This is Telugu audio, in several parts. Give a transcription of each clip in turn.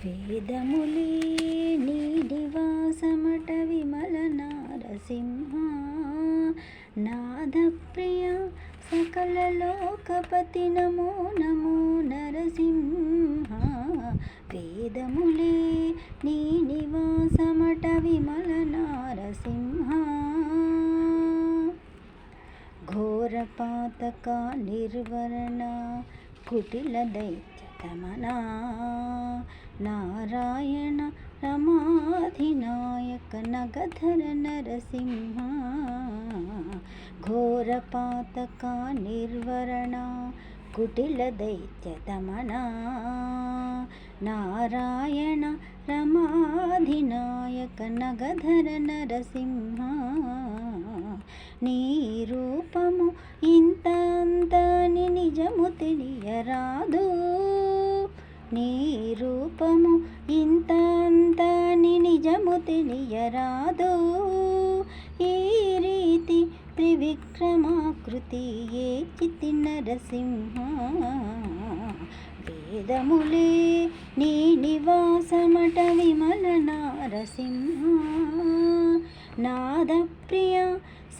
వేదములే నీ నివాసమట విమల నారసింహ నాదప్రియ సకల లోకపతి నమో నమో నరసింహ. వేదములే నీ నివాసమట విమల నారసింహ ఘోరపాతక నిర్వరణ కుటిల దైత్య దమనా నారాయణ రమాధినాయక నగధర నరసింహ. ఘోరపాతక నిర్వరణ కుటిల దైత్య దమనా నారాయణ రమాధినాయక నగధర నరసింహ. నీ రూపము ఇంత అంతని నిజము తెలియరాదు, నీ రూపము ఇంత అంతని నిజము తెలియరాదు. ఈ రీతి త్రివిక్రమాకృతి ఏ చితి నరసింహ. వేదములే నీ నివాసమట విమల నారసింహ నాదప్రియ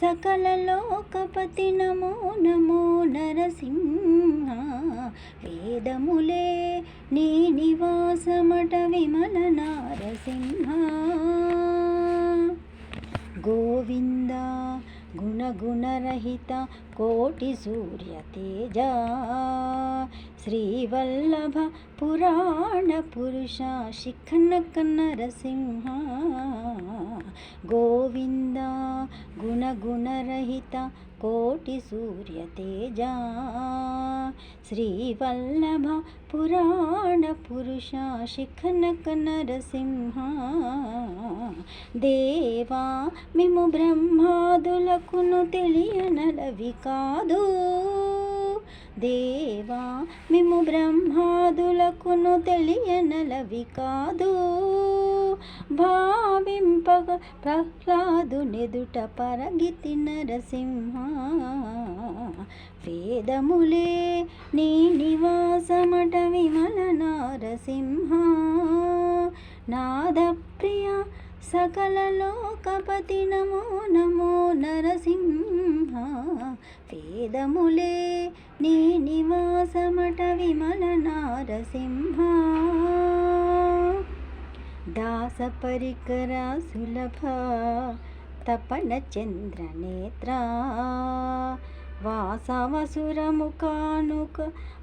సకల లోకపతి నమో నమో నరసింహ. వేదములే నీ నివాసమట విమల నారసింహ. గోవింద గుణగుణరహిత కోటి సూర్య తేజ శ్రీవల్లభ పురాణ పురుష శిఖనక నరసింహ. గోవింద గుణగుణరహిత కోటి సూర్య తేజ శ్రీవల్లభ పురాణ పురుష శిఖనక నరసింహ. దేవా మిము బ్రహ్మాదులకును తెలియనలవి కాదు, దేవా మిము బ్రహ్మాదులకును తెలియనలవి కాదు. భావింపగ ప్రహ్లాదునెదుట పరగితి నరసింహ. వేదములే నీ నివాసమట విమల నారసింహ నాదప్రియ సకల లోకపతి నమో నమో నరసింహ. వేదములే నీ నివాసమట విమల నారసింహ. దాస పరికర సులభ తపన చంద్ర నేత్ర వాసవసుర ముఖానుక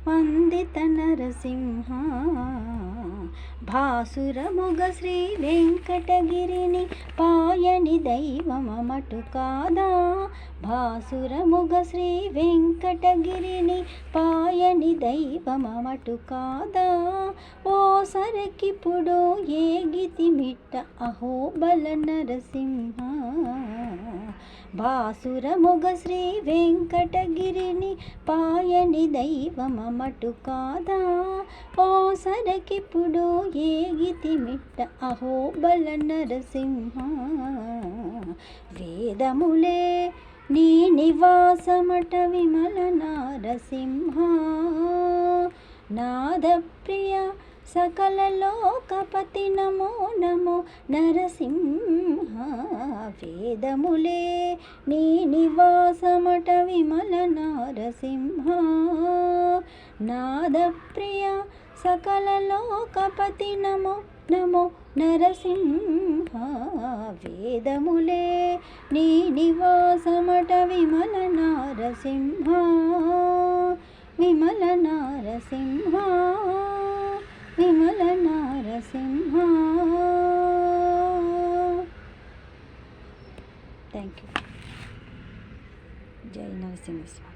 వందిత నరసింహ. భాసురముగ శ్రీ వెంకటగిరిని పాయని దైవమటు కాదా, భాసురముగ శ్రీ వెంకటగిరిని పాయని దైవమటు కాదా. ఓ సరకిప్పుడు ఏగితి మిట్ట అహోబల నరసింహ. భాసురముగ శ్రీ వెంకటగిరిని పాయని దైవమటు కాదా. ఓ సరకిప్పుడు ఏగితి మిట్ట అహోబల నరసింహ. వేదములే నీ నివాసమట విమల నారసింహ నాదప్రియ సకల లోకపతి నమో నమో నరసింహ. వేదములే నీ నివాసమట విమల నారసింహ నాదప్రియ సకల లోకపతి నమో నమో నరసింహ. వేదములే నీ నివాసమట విమల నారసింహ విమల నారసింహ విమల నారసింహ. Thank you. జై నరసింహ.